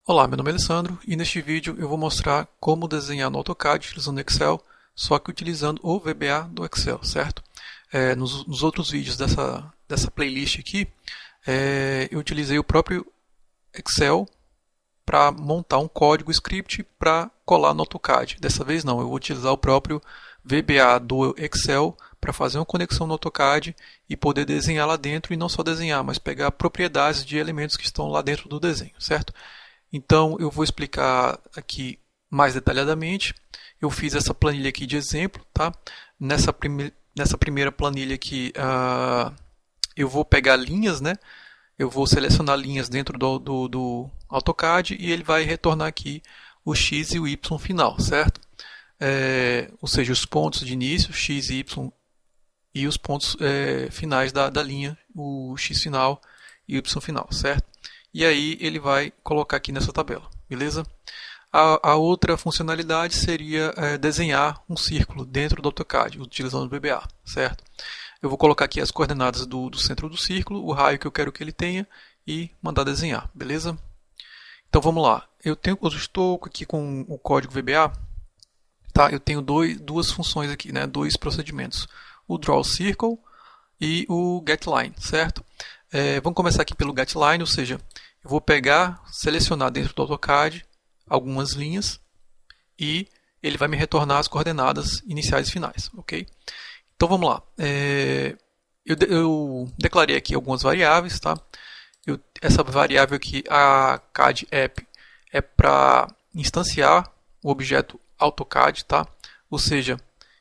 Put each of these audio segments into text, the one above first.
Olá, meu nome é Alessandro e neste vídeo eu vou mostrar como desenhar no AutoCAD utilizando o Excel, só que utilizando o VBA do Excel, certo? Nos outros vídeos dessa playlist aqui, eu utilizei o próprio Excel para montar um código script para colar no AutoCAD. Dessa vez não, eu vou utilizar o próprio VBA do Excel para fazer uma conexão no AutoCAD e poder desenhar lá dentro, e não só desenhar, mas pegar propriedades de elementos que estão lá dentro do desenho, certo? Então eu vou explicar aqui mais detalhadamente. Eu fiz essa planilha aqui de exemplo, tá? Nessa primeira planilha aqui, eu vou pegar linhas, né? Eu vou selecionar linhas dentro do AutoCAD e ele vai retornar aqui o X e o Y final, certo? Ou seja, os pontos de início, X e Y, e os pontos finais da linha, o X final e o Y final, certo? E aí ele vai colocar aqui nessa tabela, beleza? A outra funcionalidade seria desenhar um círculo dentro do AutoCAD, utilizando o VBA, certo? Eu vou colocar aqui as coordenadas do centro do círculo, o raio que eu quero que ele tenha e mandar desenhar, beleza? Então vamos lá. Eu estou aqui com o código VBA, tá? Eu tenho duas funções aqui, né? Dois procedimentos, o Draw Circle e o GetLine, certo? Vamos começar aqui pelo GetLine, ou seja, eu vou pegar, selecionar dentro do AutoCAD algumas linhas e ele vai me retornar as coordenadas iniciais e finais, ok? Então vamos lá. Eu declarei aqui algumas variáveis, tá? Essa variável aqui, a CAD App, é para instanciar o objeto AutoCAD, tá? Ou seja,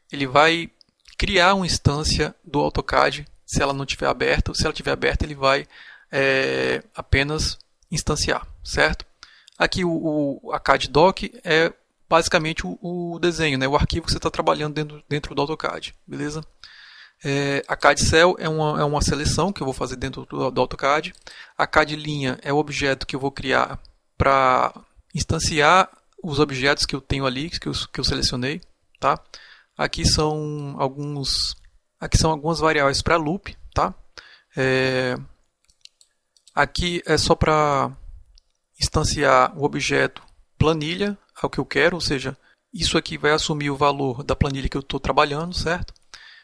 ele vai criar uma instância do AutoCAD se ela não estiver aberta. Se ela estiver aberta, ele vai apenas instanciar, certo? Aqui a CAD Doc é basicamente o desenho, né? O arquivo que você está trabalhando dentro do AutoCAD, beleza? A CAD Cell é uma seleção que eu vou fazer dentro do AutoCAD. A CAD Linha é o objeto que eu vou criar para instanciar os objetos que eu tenho ali, que eu selecionei, tá? Aqui são algumas variáveis para loop, tá? Aqui é só para instanciar o objeto planilha, é o que eu quero, ou seja, isso aqui vai assumir o valor da planilha que eu estou trabalhando, certo?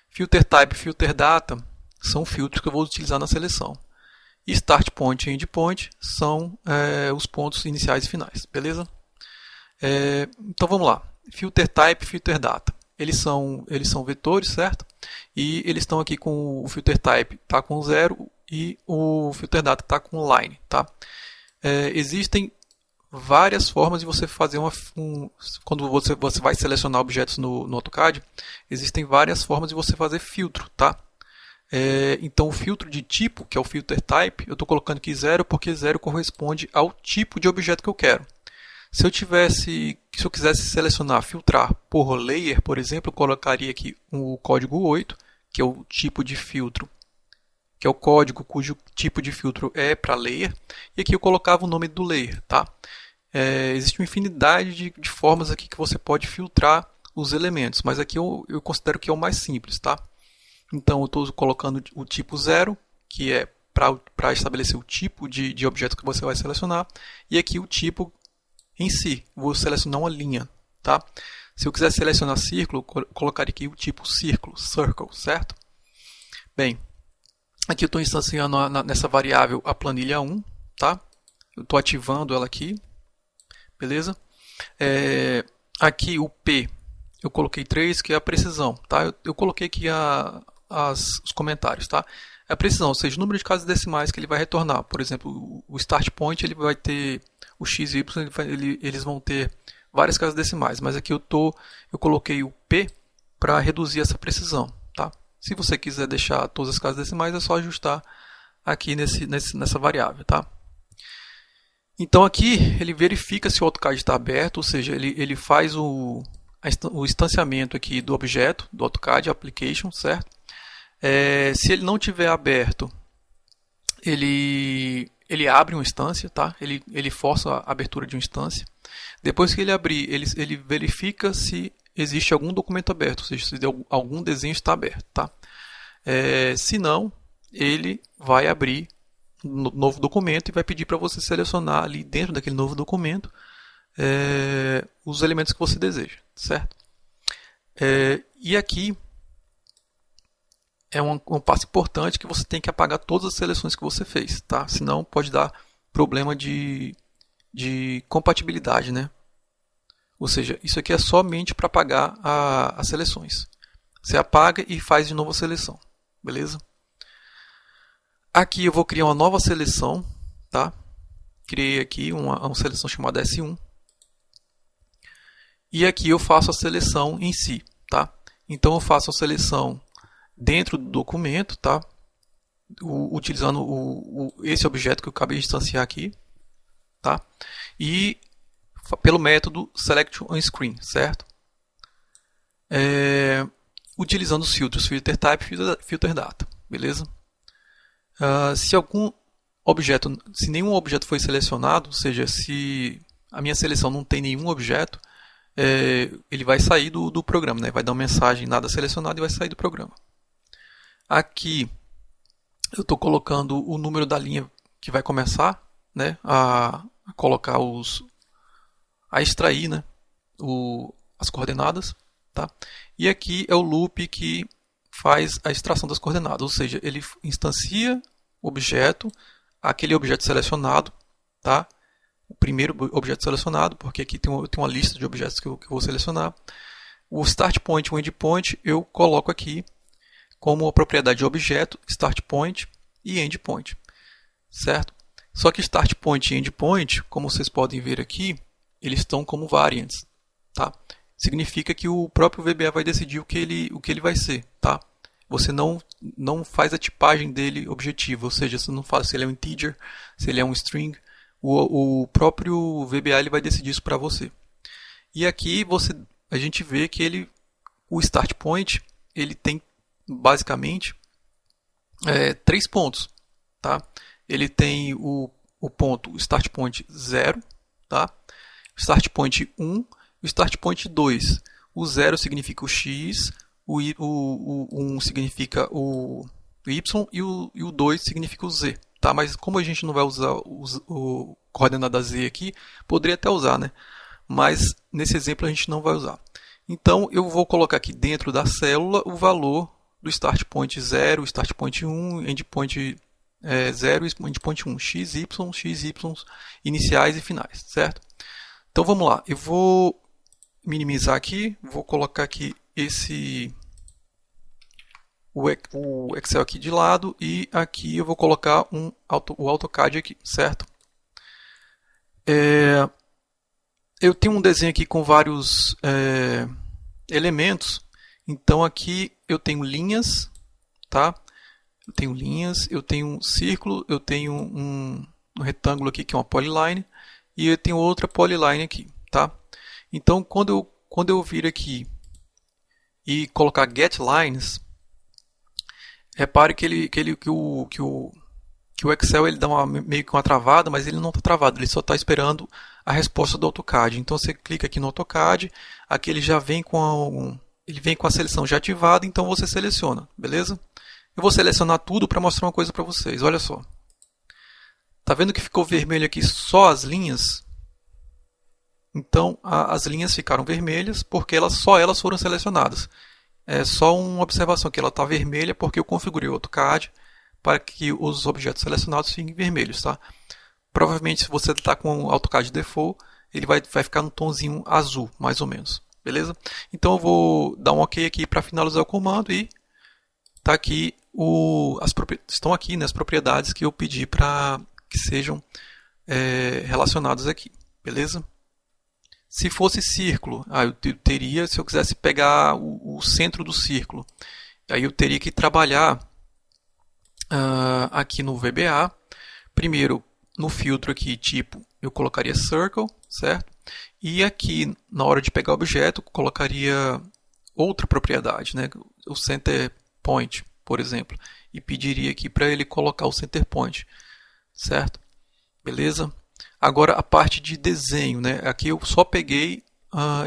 Filter Type e Filter Data são filtros que eu vou utilizar na seleção. E Start Point e End Point são os pontos iniciais e finais, beleza? Então vamos lá. Filter Type e Filter Data. Eles são vetores, certo? E eles estão aqui com o Filter Type tá com 0 e o Filter Data está com line, tá? Existem várias formas de você fazer quando você vai selecionar objetos no AutoCAD, existem várias formas de você fazer filtro, tá? Então o filtro de tipo, que é o filter type, eu estou colocando aqui 0 porque 0 corresponde ao tipo de objeto que eu quero. Se eu quisesse selecionar, filtrar por layer, por exemplo, eu colocaria aqui o código 8, que é o tipo de filtro, que é o código cujo tipo de filtro é para layer, e aqui eu colocava o nome do layer, tá? Existe uma infinidade de formas aqui que você pode filtrar os elementos, mas aqui eu considero que é o mais simples, tá? Então eu estou colocando o tipo 0, que é para estabelecer o tipo de objeto que você vai selecionar, e aqui o tipo em si, vou selecionar uma linha, tá? Se eu quiser selecionar círculo, colocaria aqui o tipo círculo, circle, certo? Bem, aqui eu estou instanciando nessa variável a planilha 1, tá? Eu estou ativando ela aqui, beleza? Aqui o P, eu coloquei 3, que é a precisão, tá? Eu coloquei aqui os comentários, tá? A precisão, ou seja, o número de casas decimais que ele vai retornar. Por exemplo, o start point ele vai ter o x e y, eles vão ter várias casas decimais, mas aqui eu coloquei o P para reduzir essa precisão, tá? Se você quiser deixar todas as casas decimais, é só ajustar aqui nessa variável, tá? Então aqui ele verifica se o AutoCAD está aberto, ou seja, ele faz o instanciamento aqui do objeto, do AutoCAD Application, certo? Se ele não tiver aberto, ele abre uma instância, tá? Ele força a abertura de uma instância. Depois que ele abrir, ele verifica se existe algum documento aberto, ou seja, se algum desenho está aberto, tá? Se não, ele vai abrir novo documento e vai pedir para você selecionar ali dentro daquele novo documento os elementos que você deseja, certo? E aqui é um passo importante, que você tem que apagar todas as seleções que você fez, tá? Senão pode dar problema de compatibilidade, né? Ou seja, isso aqui é somente para apagar as seleções. Você apaga e faz de novo a seleção, beleza? Aqui eu vou criar uma nova seleção, tá? Criei aqui uma seleção chamada S1. E aqui eu faço a seleção em si, tá? Então eu faço a seleção dentro do documento, tá? Utilizando esse objeto que eu acabei de instanciar aqui, tá? E pelo método SelectOnScreen, certo? Utilizando os filtros FilterType e FilterData, beleza? Se nenhum objeto foi selecionado, ou seja, se a minha seleção não tem nenhum objeto, ele vai sair do programa, né? Vai dar uma mensagem nada selecionado e vai sair do programa. Aqui eu estou colocando o número da linha que vai começar, né, a colocar a extrair, né, as coordenadas, tá? E aqui é o loop que faz a extração das coordenadas, ou seja, ele instancia o objeto, aquele objeto selecionado, tá? O primeiro objeto selecionado, porque aqui tem uma lista de objetos que eu vou selecionar. O start point e o end point eu coloco aqui como a propriedade de objeto, start point e end point, certo? Só que start point e end point, como vocês podem ver aqui, eles estão como variants, tá? Significa que o próprio VBA vai decidir o que ele vai ser, tá? Você não faz a tipagem dele objetiva, ou seja, você não fala se ele é um integer, se ele é um string, o próprio VBA ele vai decidir isso para você. E aqui a gente vê que o start point ele tem basicamente 3 pontos, tá? Ele tem o ponto start point 0, tá? Start point 1 e o start point 2. O 0 significa o x, o 1 significa o y e o 2 significa o z, tá? Mas como a gente não vai usar o coordenada z aqui, poderia até usar, né? Mas nesse exemplo a gente não vai usar. Então eu vou colocar aqui dentro da célula o valor do start point 0, start point 1, end point 0 e end point 1, x, y, iniciais e finais, certo? Então vamos lá, eu vou minimizar aqui, vou colocar aqui o Excel aqui de lado e aqui eu vou colocar o AutoCAD aqui, certo? Eu tenho um desenho aqui com vários elementos. Então aqui eu tenho linhas, tá? Eu tenho linhas, eu tenho um círculo, eu tenho um retângulo aqui que é uma polyline e eu tenho outra polyline aqui, tá? Então quando eu vir aqui e colocar getLines, repare que o Excel ele dá meio que uma travada, mas ele não está travado, ele só está esperando a resposta do AutoCAD. Então você clica aqui no AutoCAD, aqui ele já vem ele vem com a seleção já ativada, então você seleciona, beleza? Eu vou selecionar tudo para mostrar uma coisa para vocês, olha só. Tá vendo que ficou vermelho aqui só as linhas? Então as linhas ficaram vermelhas porque só elas foram selecionadas. É só uma observação que ela está vermelha porque eu configurei o AutoCAD para que os objetos selecionados fiquem vermelhos, tá? Provavelmente se você está com o AutoCAD Default, ele vai ficar no tomzinho azul, mais ou menos. Beleza? Então eu vou dar um OK aqui para finalizar o comando e tá aqui estão aqui, né, as propriedades que eu pedi para que sejam relacionadas aqui. Beleza? Se fosse círculo, eu teria, se eu quisesse pegar o centro do círculo, aí eu teria que trabalhar aqui no VBA. Primeiro, no filtro aqui, tipo, eu colocaria circle, certo? E aqui, na hora de pegar o objeto, colocaria outra propriedade, né? O center point, por exemplo. E pediria aqui para ele colocar o center point, certo? Beleza? Agora, a parte de desenho, né? Aqui eu só peguei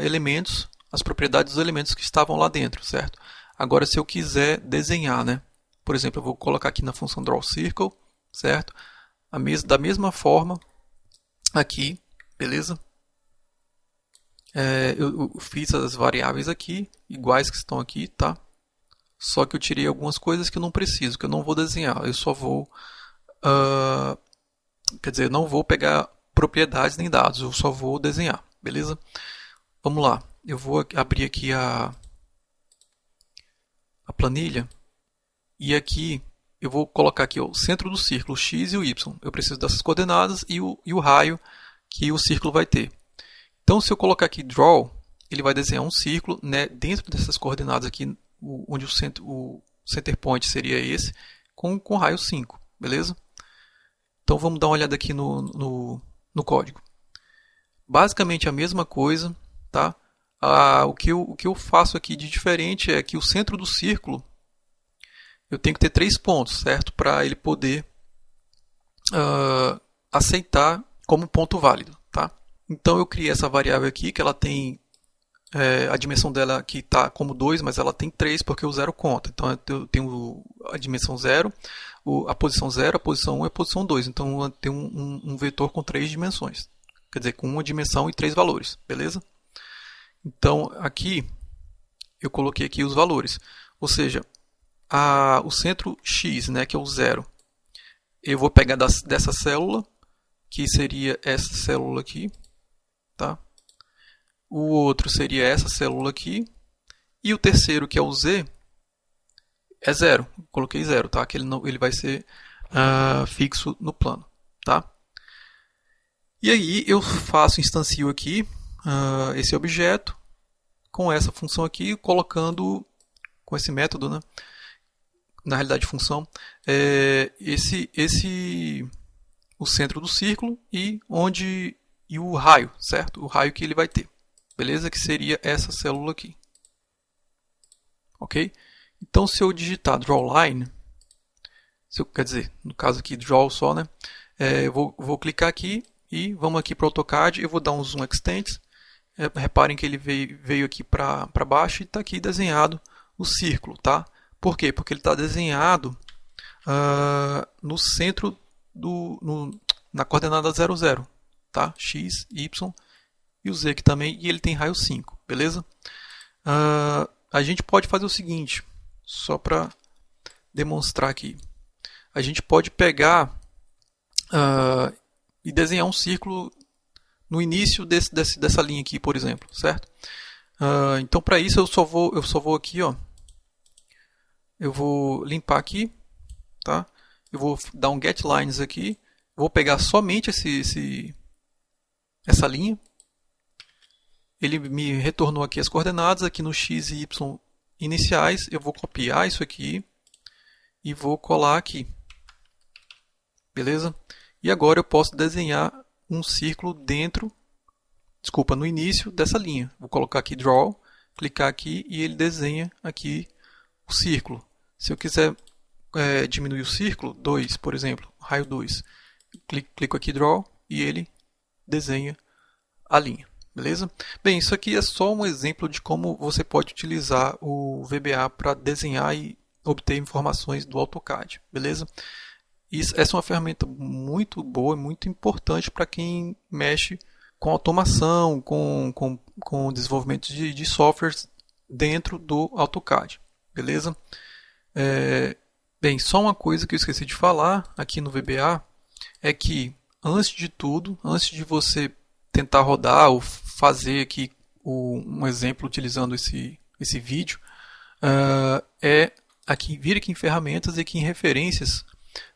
elementos, as propriedades dos elementos que estavam lá dentro, certo? Agora, se eu quiser desenhar, né? Por exemplo, eu vou colocar aqui na função drawCircle, certo? Da mesma forma aqui, beleza? Eu fiz as variáveis aqui, iguais que estão aqui, tá? Só que eu tirei algumas coisas que eu não preciso, que eu não vou desenhar. Eu só vou... quer dizer, eu não vou pegar propriedades nem dados, eu só vou desenhar, beleza? Vamos lá. Eu vou abrir aqui a planilha. E aqui eu vou colocar aqui o centro do círculo, x e o y. Eu preciso dessas coordenadas e o raio que o círculo vai ter. Então, se eu colocar aqui draw, ele vai desenhar um círculo, né, dentro dessas coordenadas aqui, onde o center point seria esse, com raio 5, beleza? Então, vamos dar uma olhada aqui no código. Basicamente a mesma coisa, tá? O que eu faço aqui de diferente é que o centro do círculo eu tenho que ter 3 pontos, certo? Para ele poder aceitar como ponto válido, tá? Então eu criei essa variável aqui, que ela tem a dimensão dela aqui está como 2, mas ela tem 3 porque o 0 conta. Então eu tenho a dimensão 0, a posição 0, a posição 1 e a posição 2. Então eu tenho um vetor com 3 dimensões. Quer dizer, com uma dimensão e 3 valores, beleza? Então aqui eu coloquei aqui os valores. Ou seja, o centro x, né, que é o 0, eu vou pegar dessa célula, que seria essa célula aqui, tá? O outro seria essa célula aqui. E o terceiro, que é o z, é 0. Coloquei 0, tá? Que ele vai ser fixo no plano, tá? E aí eu instancio aqui esse objeto com essa função aqui, colocando com esse método, né? Na realidade função, o centro do círculo e o raio, certo? O raio que ele vai ter. Beleza? Que seria essa célula aqui. Ok? Então, se eu digitar drawLine, quer dizer, no caso aqui, draw só, né? Eu vou clicar aqui e vamos aqui para o AutoCAD. Eu vou dar um zoom extents. Reparem que ele veio aqui para baixo e está aqui desenhado o círculo, tá? Por quê? Porque ele está desenhado no centro, na coordenada 0, 0. Tá? X, Y e o Z aqui também, e ele tem raio 5, beleza? A gente pode fazer o seguinte, só para demonstrar aqui. A gente pode pegar e desenhar um círculo no início dessa linha aqui, por exemplo, certo? Então, para isso, eu só vou aqui, ó. Eu vou limpar aqui, tá? Eu vou dar um get lines aqui. Vou pegar somente essa linha. Ele me retornou aqui as coordenadas, aqui no x e y iniciais. Eu vou copiar isso aqui e vou colar aqui. Beleza? E agora eu posso desenhar um círculo no início dessa linha. Vou colocar aqui draw, clicar aqui e ele desenha aqui o círculo. Se eu quiser diminuir o círculo, 2, por exemplo, raio 2, clico aqui draw e ele desenha a linha. Beleza? Bem, isso aqui é só um exemplo de como você pode utilizar o VBA para desenhar e obter informações do AutoCAD. Beleza? Essa é uma ferramenta muito boa e muito importante para quem mexe com automação, com desenvolvimento de softwares dentro do AutoCAD. Beleza? Bem, só uma coisa que eu esqueci de falar aqui no VBA é que, antes de tudo, antes de você tentar rodar ou fazer aqui um exemplo utilizando esse vídeo, vir aqui em ferramentas e aqui em referências,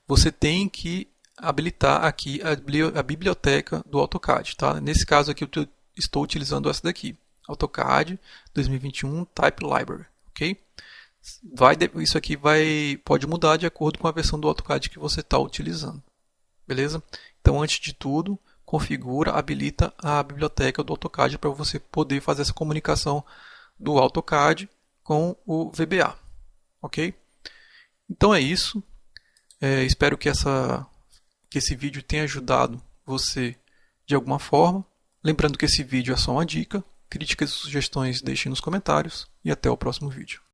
você tem que habilitar aqui a biblioteca do AutoCAD. Tá? Nesse caso aqui eu estou utilizando essa daqui, AutoCAD 2021 Type Library. Okay? Isso aqui pode mudar de acordo com a versão do AutoCAD que você está utilizando. Beleza? Então, antes de tudo, habilita a biblioteca do AutoCAD para você poder fazer essa comunicação do AutoCAD com o VBA. Ok? Então é isso. Espero que esse vídeo tenha ajudado você de alguma forma. Lembrando que esse vídeo é só uma dica. Críticas e sugestões deixem nos comentários. E até o próximo vídeo.